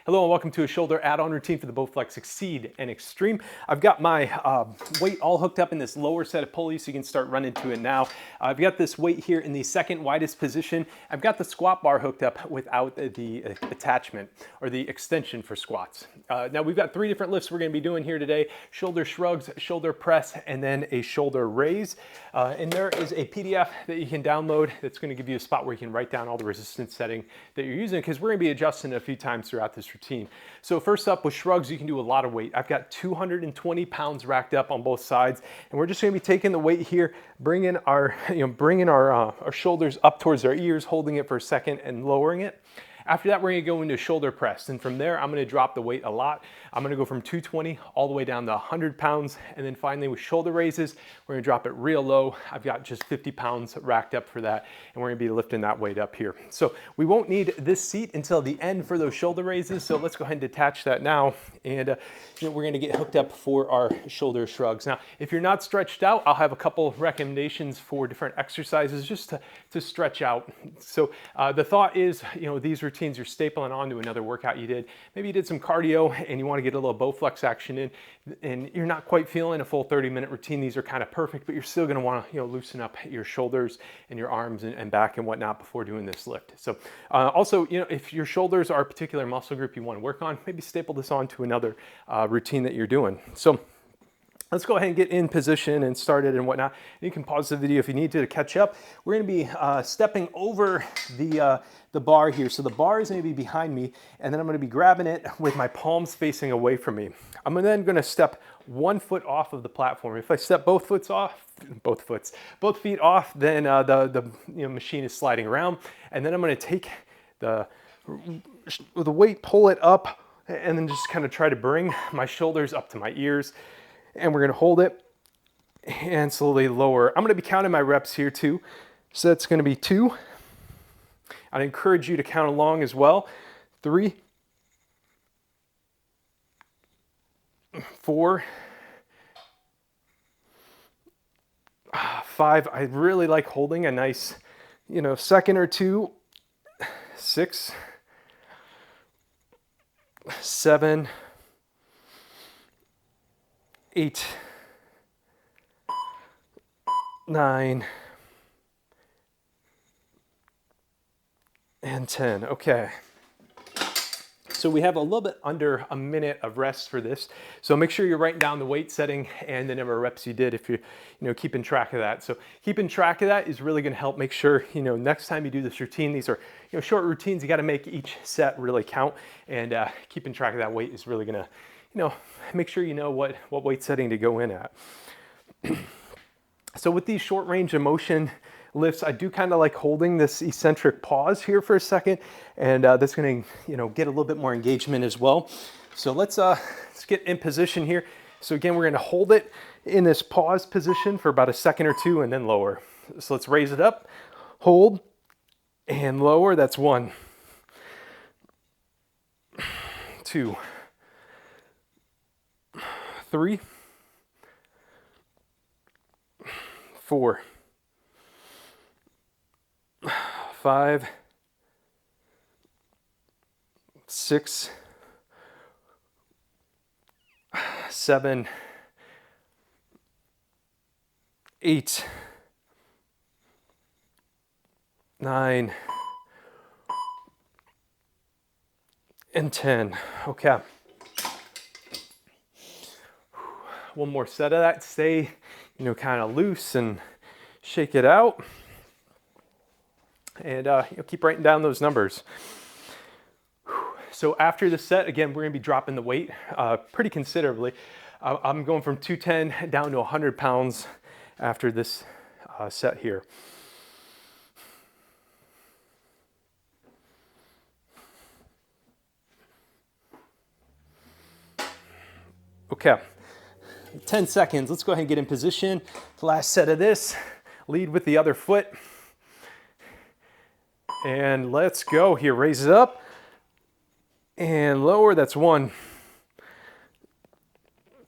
Hello and welcome to a shoulder add-on routine for the Bowflex XCEED and XTREME. I've got my weight all hooked up in this lower set of pulleys so you can start running to it now. I've got this weight here in the second widest position. I've got the squat bar hooked up without the attachment or the extension for squats. Now we've got three different lifts we're going to be doing here today: shoulder shrugs, shoulder press, and then a shoulder raise. And there is a PDF that you can download that's going to give you a spot where you can write down all the resistance setting that you're using, because we're going to be adjusting it a few times throughout this routine. So first up, with shrugs, you can do a lot of weight. I've got 220 pounds racked up on both sides, and we're just going to be taking the weight here, bringing our shoulders up towards our ears, holding it for a second and lowering it. After that, we're going to go into shoulder press, and from there I'm going to drop the weight a lot. I'm going to go from 220 all the way down to 100 pounds, and then finally with shoulder raises, we're going to drop it real low. I've got just 50 pounds racked up for that, and we're going to be lifting that weight up here. So we won't need this seat until the end for those shoulder raises, so let's go ahead and detach that now, and we're going to get hooked up for our shoulder shrugs. Now, if you're not stretched out, I'll have a couple recommendations for different exercises just to stretch out. So the thought is, these routines you're stapling onto another workout you did. Maybe you did some cardio and you want to get a little Bowflex action in, and you're not quite feeling a full 30-minute routine. These are kind of perfect, but you're still going to want to loosen up your shoulders and your arms and back and whatnot before doing this lift. So also, if your shoulders are a particular muscle group you want to work on, maybe staple this onto another routine that you're doing. So let's go ahead and get in position and started and whatnot. You can pause the video if you need to catch up. We're going to be stepping over the bar here. So the bar is going to be behind me, and then I'm going to be grabbing it with my palms facing away from me. I'm then going to step 1 foot off of the platform. If I step both feet off, then the machine is sliding around, and then I'm going to take the weight, pull it up, and then just kind of try to bring my shoulders up to my ears. And we're going to hold it and slowly lower. I'm going to be counting my reps here too. So that's going to be 2. I'd encourage you to count along as well. 3, 4, 5. I really like holding a nice, second or two. 6, 7, 8, 9, and 10. Okay. So we have a little bit under a minute of rest for this. So make sure you're writing down the weight setting and the number of reps you did if you're keeping track of that. So keeping track of that is really going to help make sure, next time you do this routine, these are, short routines, you got to make each set really count, and keeping track of that weight is really going to, make sure you know what weight setting to go in at. So with these short range of motion lifts, I do kind of like holding this eccentric pause here for a second, and that's going to, get a little bit more engagement as well. So let's get in position here. So again, we're going to hold it in this pause position for about a second or two, and then lower. So let's raise it up, hold, and lower. That's 1, 2, 3, 4, 5, 6, 7, 8, 9, and 10. Okay. One more set of that. Stay, kind of loose and shake it out. And keep writing down those numbers. So after the set, again, we're going to be dropping the weight pretty considerably. I'm going from 210 down to 100 pounds after this set here. Okay. 10 seconds. Let's go ahead and get in position. The last set of this. Lead with the other foot. And let's go here. Raise it up and lower. That's 1,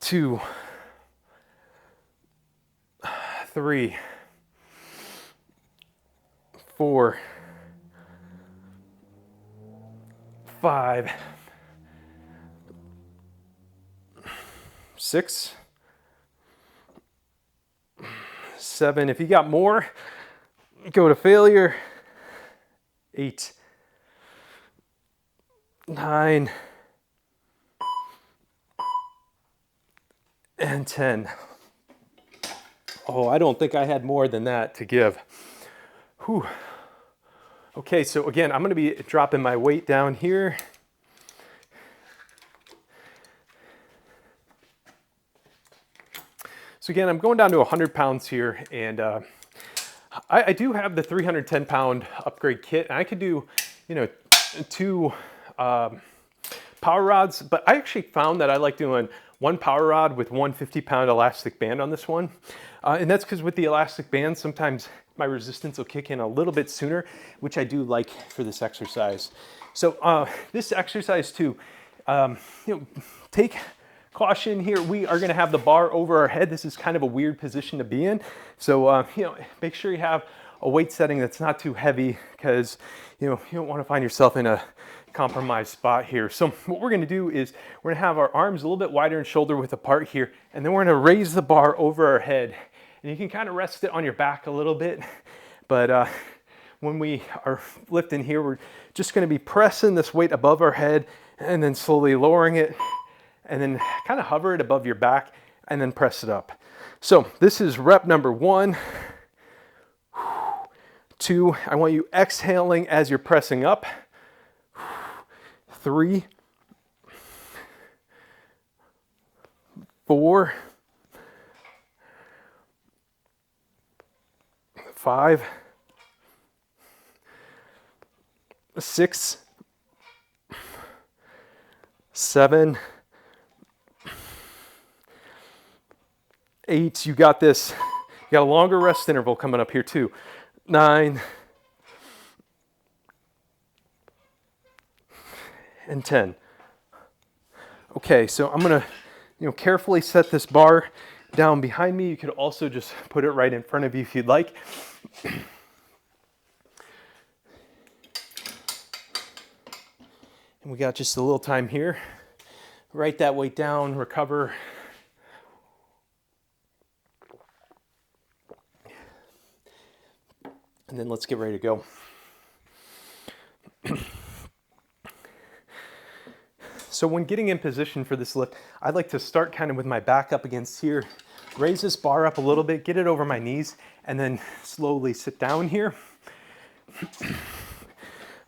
2, 3, 4, 5, 6, 7. If you got more, go to failure. 8, 9, and 10. Oh, I don't think I had more than that to give. Whew. Okay, so again, I'm going to be dropping my weight down here. So again, I'm going down to 100 pounds here, and I do have the 310 pound upgrade kit, and I could do, you know, 2 power rods, but I actually found that I like doing 1 power rod with 1 50-pound elastic band on this one. And that's because with the elastic band, sometimes my resistance will kick in a little bit sooner, which I do like for this exercise. So this exercise too, you know, take caution here. We are gonna have the bar over our head. This is kind of a weird position to be in. So, you know, make sure you have a weight setting that's not too heavy, because, you know, you don't wanna find yourself in a compromised spot here. So what we're gonna do is we're gonna have our arms a little bit wider and shoulder width apart here, and then we're gonna raise the bar over our head. And you can kind of rest it on your back a little bit, but when we are lifting here, we're just gonna be pressing this weight above our head and then slowly lowering it, and then kind of hover it above your back and then press it up. So this is rep number 1. 2, I want you exhaling as you're pressing up. 3, 4, 5, 6, 7, 8. You got this. You got a longer rest interval coming up here too. 9, and 10. Okay, so I'm gonna, you know, carefully set this bar down behind me. You could also just put it right in front of you if you'd like. And we got just a little time here. Write that weight down, recover. And then let's get ready to go. So when getting in position for this lift, I'd like to start kind of with my back up against here, raise this bar up a little bit, get it over my knees, and then slowly sit down here.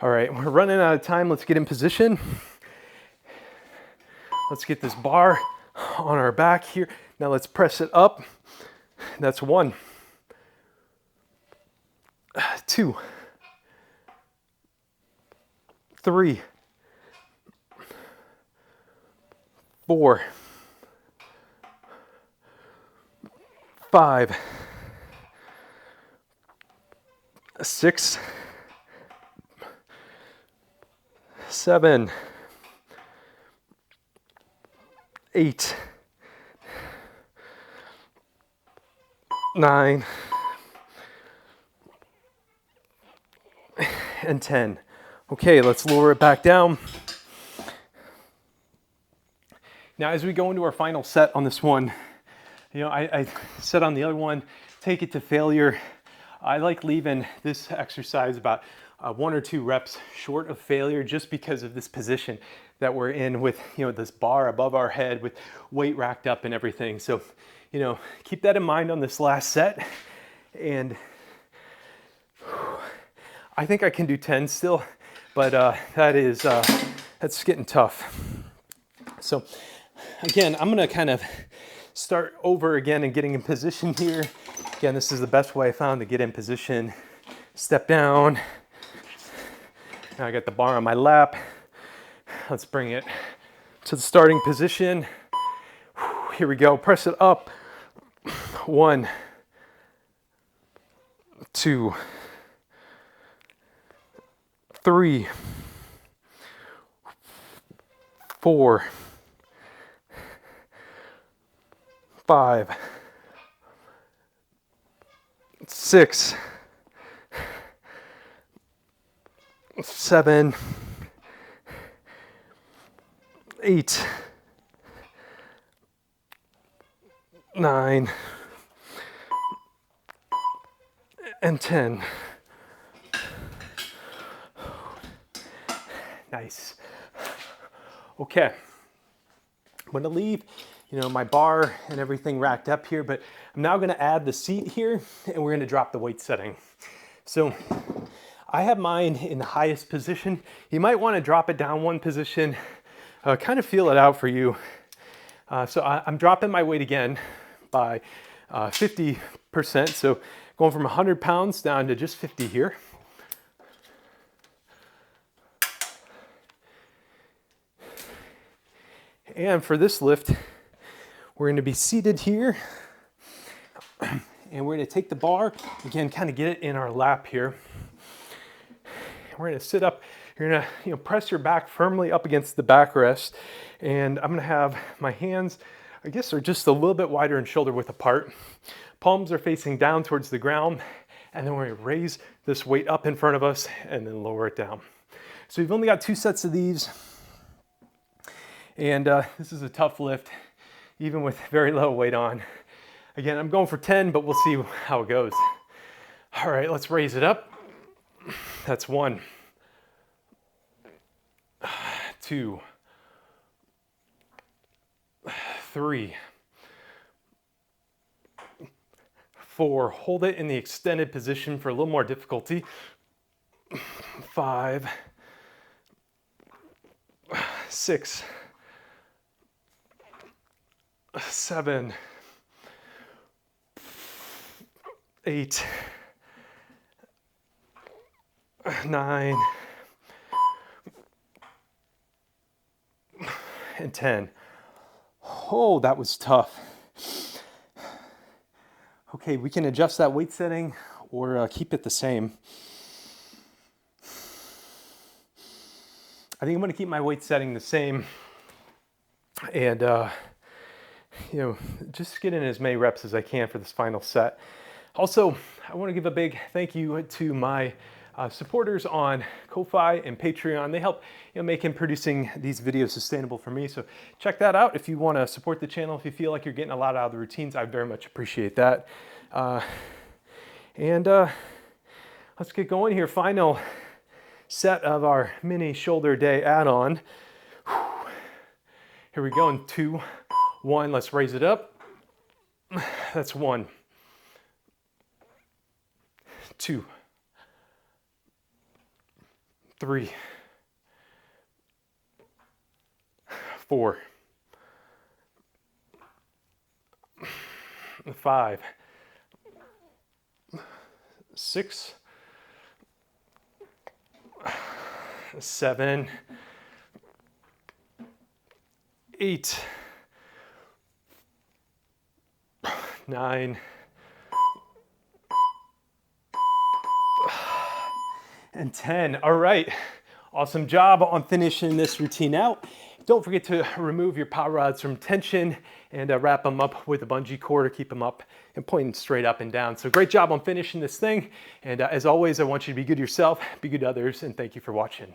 All right, we're running out of time. Let's get in position. Let's get this bar on our back here. Now let's press it up. That's 1, 2, 3, 4, 5, 6, 7, 8, 9, and 10. Okay, let's lower it back down. Now, as we go into our final set on this one, you know, I said on the other one, take it to failure. I like leaving this exercise about 1 or 2 reps short of failure, just because of this position that we're in with, you know, this bar above our head with weight racked up and everything. So, you know, keep that in mind on this last set. And I think I can do 10 still, but that's getting tough. So again, I'm gonna kind of start over again and getting in position here. Again, this is the best way I found to get in position. Step down. Now I got the bar on my lap. Let's bring it to the starting position. Here we go, press it up. 1, 2, 3, 4, 5, 6, 7, 8, 9, and 10. Nice. Okay. I'm gonna leave, my bar and everything racked up here, but I'm now gonna add the seat here and we're gonna drop the weight setting. So I have mine in the highest position. You might wanna drop it down one position, kind of feel it out for you. So I'm dropping my weight again by 50%. So going from 100 pounds down to just 50 here. And for this lift, we're going to be seated here. And we're going to take the bar, again, kind of get it in our lap here. We're going to sit up. You're going to press your back firmly up against the backrest. And I'm going to have my hands, I guess, are just a little bit wider and shoulder width apart. Palms are facing down towards the ground. And then we're going to raise this weight up in front of us and then lower it down. So we've only got 2 sets of these. And this is a tough lift, even with very low weight on. Again, I'm going for 10, but we'll see how it goes. All right, let's raise it up. That's 1, 2, 3, 4. Hold it in the extended position for a little more difficulty. 5, 6, 7, 8, 9, and 10. Oh, that was tough. Okay, we can adjust that weight setting or keep it the same. I think I'm going to keep my weight setting the same and just get in as many reps as I can for this final set. Also, I want to give a big thank you to my supporters on Ko-Fi and Patreon. They help making producing these videos sustainable for me. So check that out if you want to support the channel. If you feel like you're getting a lot out of the routines, I very much appreciate that. Let's get going here. Final set of our mini shoulder day add-on. Here we go in 2, 1. Let's raise it up. That's 1, 2, 3, 4, 5, 6, 7, 8, 9, and 10. All right, awesome job on finishing this routine out. Don't forget to remove your power rods from tension and wrap them up with a bungee cord to keep them up and pointing straight up and down. So great job on finishing this thing. And as always, I want you to be good to yourself, be good to others, and thank you for watching.